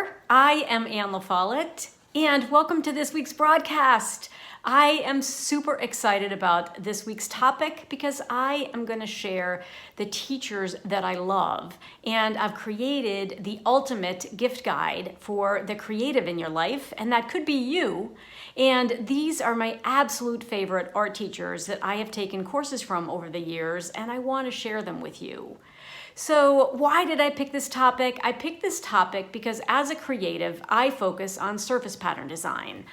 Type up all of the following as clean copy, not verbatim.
there. I am Anne LaFollette, and welcome to this week's broadcast. I am super excited about this week's topic because I am going to share the teachers that I love, and I've created the ultimate gift guide for the creative in your life, and that could be you. And these are my absolute favorite art teachers that I have taken courses from over the years, and I want to share them with you. So why did I pick this topic? I picked this topic because as a creative, I focus on surface pattern design.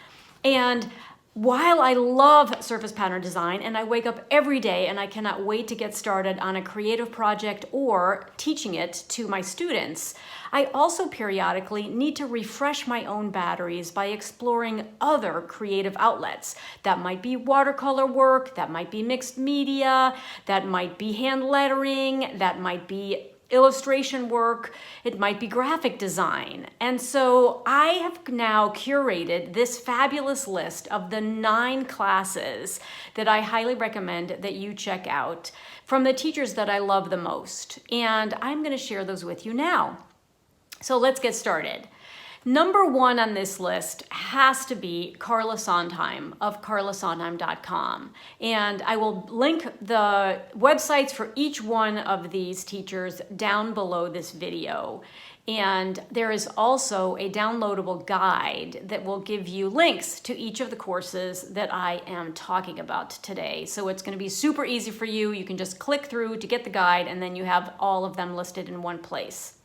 And while I love surface pattern design and I wake up every day and I cannot wait to get started on a creative project or teaching it to my students, I also periodically need to refresh my own batteries by exploring other creative outlets. That might be watercolor work, that might be mixed media, that might be hand lettering, that might be illustration work, it might be graphic design. And so I have now curated this fabulous list of the 9 classes that I highly recommend that you check out from the teachers that I love the most. And I'm going to share those with you now. So let's get started. Number 1 on this list has to be Carla Sondheim of carlasondheim.com. And I will link the websites for each one of these teachers down below this video. And there is also a downloadable guide that will give you links to each of the courses that I am talking about today. So it's going to be super easy for you. You can just click through to get the guide, and then you have all of them listed in one place.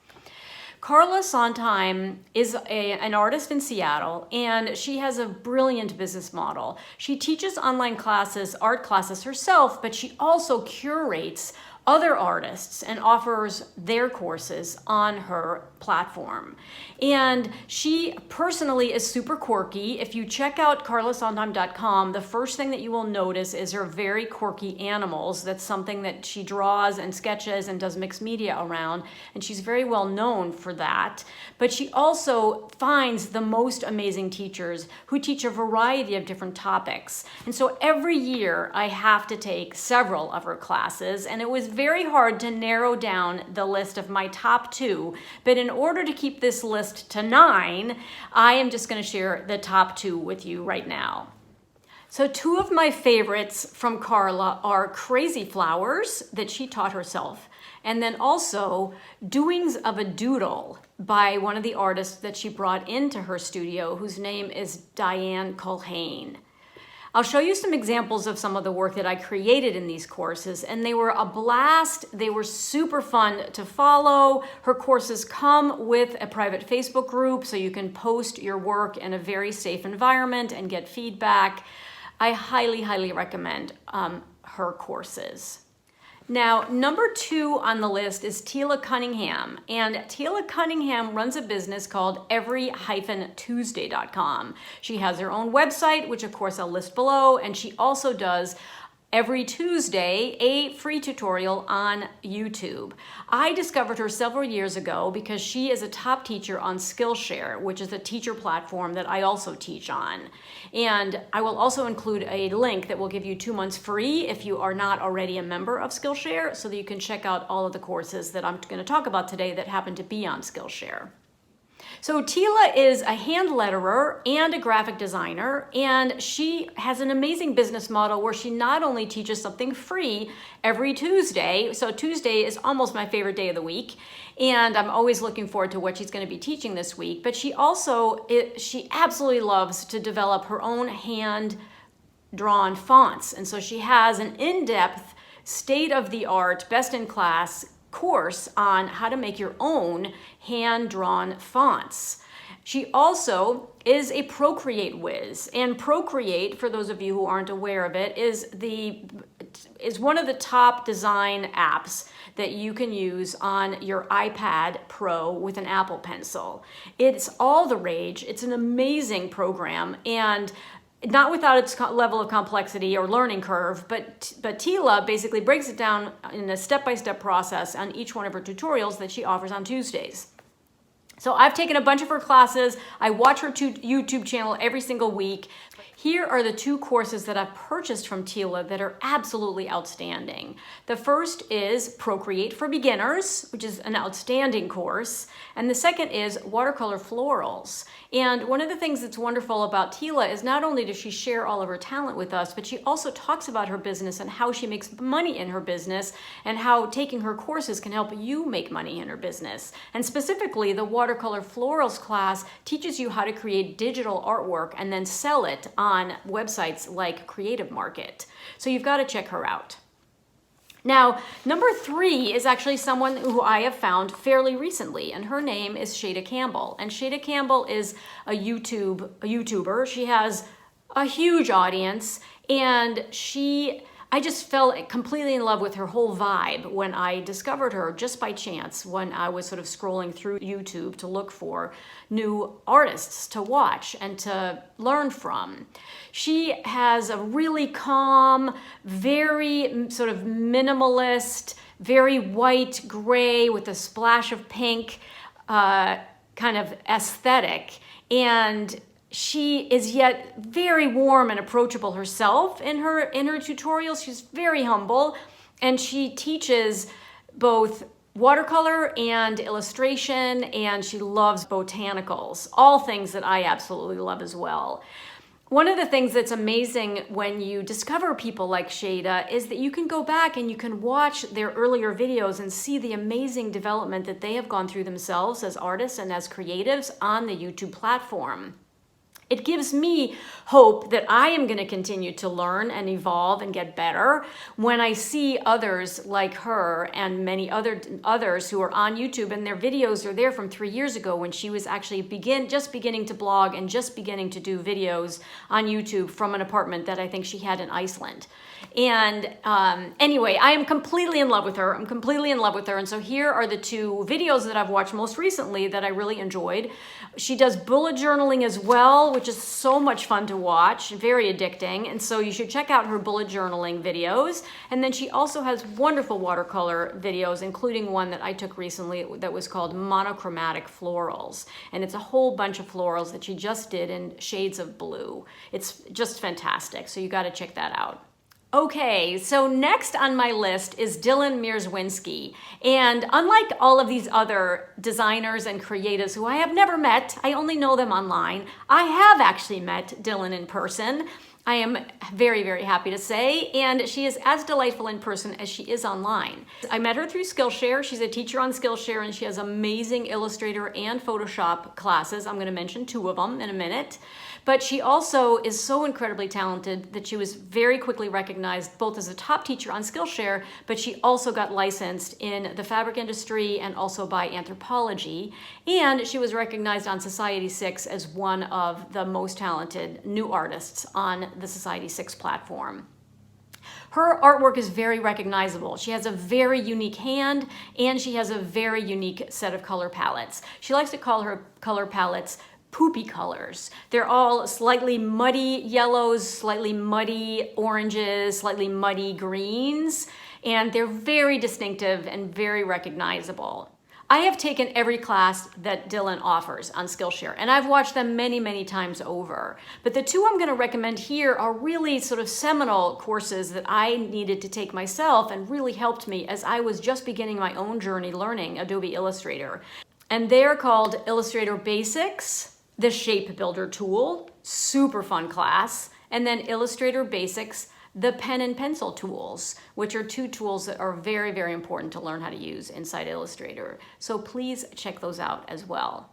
Carla Sondheim is an artist in Seattle, and she has a brilliant business model. She teaches online classes, art classes herself, but she also curates other artists and offers their courses on her platform. And she personally is super quirky. If you check out carlasondheim.com, the first thing that you will notice is her very quirky animals. That's something that she draws and sketches and does mixed media around, and she's very well known for that. But she also finds the most amazing teachers who teach a variety of different topics. And so every year I have to take several of her classes, and it was very hard to narrow down the list of my top 2, but in order to keep this list to 9, I am just going to share the top 2 with you right now. So 2 of my favorites from Carla are Crazy Flowers, that she taught herself, and then also Doings of a Doodle by one of the artists that she brought into her studio, whose name is Diane Culhane. I'll show you some examples of some of the work that I created in these courses, and they were a blast. They were super fun to follow. Her courses come with a private Facebook group, so you can post your work in a very safe environment and get feedback. I highly, highly recommend her courses. Now, number 2 on the list is Tila Cunningham, and Tila Cunningham runs a business called every-tuesday.com. She has her own website, which of course I'll list below, and she also does every Tuesday a free tutorial on YouTube. I discovered her several years ago because she is a top teacher on Skillshare, which is a teacher platform that I also teach on. And I will also include a link that will give you 2 months free if you are not already a member of Skillshare, so that you can check out all of the courses that I'm going to talk about today that happen to be on Skillshare. So Tila is a hand letterer and a graphic designer, and she has an amazing business model where she not only teaches something free every Tuesday, so Tuesday is almost my favorite day of the week, and I'm always looking forward to what she's going to be teaching this week, but she absolutely loves to develop her own hand-drawn fonts, and so she has an in-depth, state-of-the-art, best-in-class course on how to make your own hand-drawn fonts. She also is a Procreate whiz, and Procreate, for those of you who aren't aware of it, is one of the top design apps that you can use on your iPad Pro with an Apple Pencil. It's all the rage. It's an amazing program, and not without its level of complexity or learning curve, but Tila basically breaks it down in a step-by-step process on each one of her tutorials that she offers on Tuesdays. So I've taken a bunch of her classes. I watch her YouTube channel every single week. Here are the two courses that I've purchased from Tila that are absolutely outstanding. The first is Procreate for Beginners, which is an outstanding course. And the second is Watercolor Florals. And one of the things that's wonderful about Tila is not only does she share all of her talent with us, but she also talks about her business and how she makes money in her business and how taking her courses can help you make money in her business. And specifically, the Watercolor Florals class teaches you how to create digital artwork and then sell it on websites like Creative Market. So you've got to check her out. Now, number 3 is actually someone who I have found fairly recently, and her name is Shayde Campbell. And Shayde Campbell is a YouTuber. She has a huge audience, and I just fell completely in love with her whole vibe when I discovered her just by chance when I was sort of scrolling through YouTube to look for new artists to watch and to learn from. She has a really calm, very sort of minimalist, very white, gray with a splash of pink kind of aesthetic. And she is yet very warm and approachable herself in her tutorials. She's very humble, and she teaches both watercolor and illustration, and she loves botanicals, all things that I absolutely love as well. One of the things that's amazing when you discover people like Shayde is that you can go back and you can watch their earlier videos and see the amazing development that they have gone through themselves as artists and as creatives on the YouTube platform. It gives me hope that I am going to continue to learn and evolve and get better when I see others like her and many others who are on YouTube, and their videos are there from 3 years ago when she was actually just beginning to blog and just beginning to do videos on YouTube from an apartment that I think she had in Iceland. And anyway, I am completely in love with her. I'm completely in love with her. And so here are the 2 videos that I've watched most recently that I really enjoyed. She does bullet journaling as well, which is so much fun to watch, very addicting. And so you should check out her bullet journaling videos. And then she also has wonderful watercolor videos, including one that I took recently that was called Monochromatic Florals. And it's a whole bunch of florals that she just did in shades of blue. It's just fantastic. So you got to check that out. Okay, so next on my list is Mears Winsky. And unlike all of these other designers and creatives who I have never met, I only know them online, I have actually met Dylan in person. I am very, very happy to say, and she is as delightful in person as she is online. I met her through Skillshare. She's a teacher on Skillshare, and she has amazing Illustrator and Photoshop classes. I'm going to mention 2 of them in a minute. But she also is so incredibly talented that she was very quickly recognized both as a top teacher on Skillshare, but she also got licensed in the fabric industry and also by Anthropology. And she was recognized on Society6 as one of the most talented new artists on the Society6 platform. Her artwork is very recognizable. She has a very unique hand, and she has a very unique set of color palettes. She likes to call her color palettes poopy colors. They're all slightly muddy yellows, slightly muddy oranges, slightly muddy greens, and they're very distinctive and very recognizable. I have taken every class that Dylan offers on Skillshare, and I've watched them many, many times over. But the 2 I'm going to recommend here are really sort of seminal courses that I needed to take myself and really helped me as I was just beginning my own journey learning Adobe Illustrator. And they're called Illustrator Basics, the Shape Builder tool, super fun class, and then Illustrator Basics, the pen and pencil tools, which are 2 tools that are very, very important to learn how to use inside Illustrator. So please check those out as well.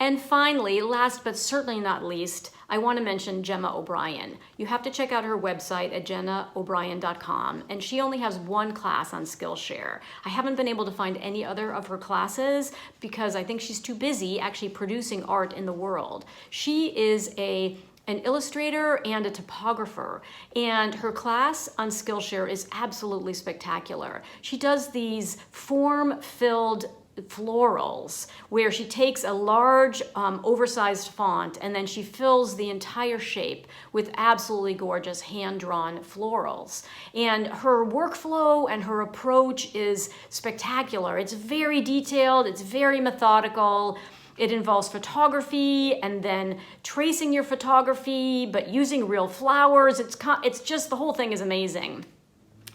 And finally, last but certainly not least, I want to mention Gemma OBrien. You have to check out her website at gemmaobrien.com, and she only has 1 class on Skillshare. I haven't been able to find any other of her classes because I think she's too busy actually producing art in the world. She is an illustrator and a typographer, and her class on Skillshare is absolutely spectacular. She does these form-filled florals where she takes a large oversized font and then she fills the entire shape with absolutely gorgeous hand-drawn florals. And her workflow and her approach is spectacular. It's very detailed, it's very methodical. It involves photography and then tracing your photography, but using real flowers. It's just, the whole thing is amazing.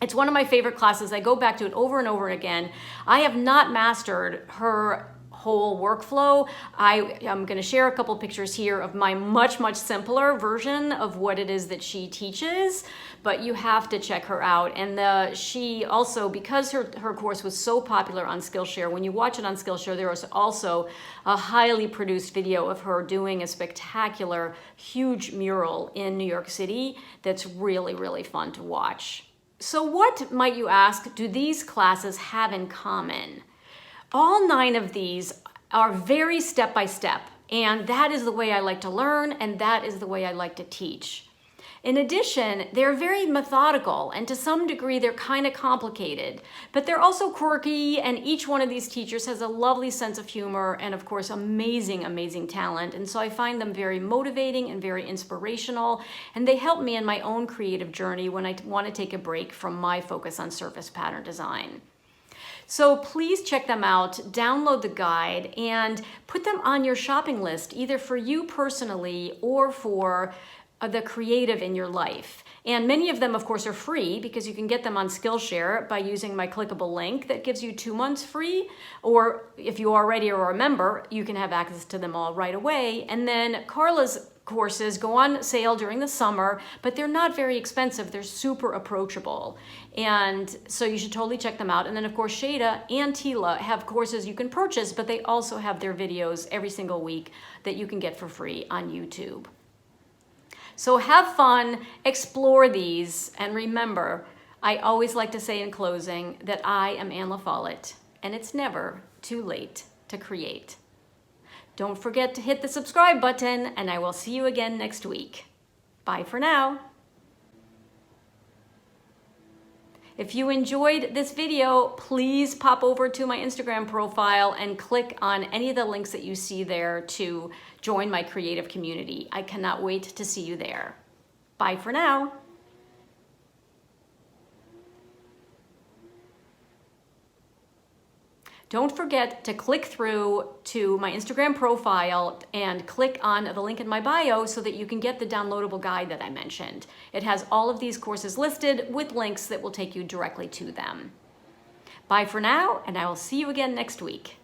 It's one of my favorite classes. I go back to it over and over again. I have not mastered her whole workflow. I am going to share a couple pictures here of my much, much simpler version of what it is that she teaches, but you have to check her out. And she also, because her course was so popular on Skillshare, when you watch it on Skillshare, there was also a highly produced video of her doing a spectacular, huge mural in New York City that's really, really fun to watch. So what, might you ask, do these classes have in common? All 9 of these are very step-by-step, and that is the way I like to learn, and that is the way I like to teach. In addition, they're very methodical, and to some degree they're kind of complicated, but they're also quirky, and each one of these teachers has a lovely sense of humor and, of course, amazing, amazing talent. And so I find them very motivating and very inspirational, and they help me in my own creative journey when I want to take a break from my focus on surface pattern design. So please check them out, download the guide, and put them on your shopping list, either for you personally or for the creative in your life. And many of them, of course, are free because you can get them on Skillshare by using my clickable link that gives you 2 months free. Or if you already are a member, you can have access to them all right away. And then Carla's courses go on sale during the summer, but they're not very expensive. They're super approachable. And so you should totally check them out. And then, of course, Shayde and Tila have courses you can purchase, but they also have their videos every single week that you can get for free on YouTube. So have fun, explore these, and remember, I always like to say in closing that I am Anne LaFollette, and it's never too late to create. Don't forget to hit the subscribe button, and I will see you again next week. Bye for now. If you enjoyed this video, please pop over to my Instagram profile and click on any of the links that you see there to join my creative community. I cannot wait to see you there. Bye for now. Don't forget to click through to my Instagram profile and click on the link in my bio so that you can get the downloadable guide that I mentioned. It has all of these courses listed with links that will take you directly to them. Bye for now, and I will see you again next week.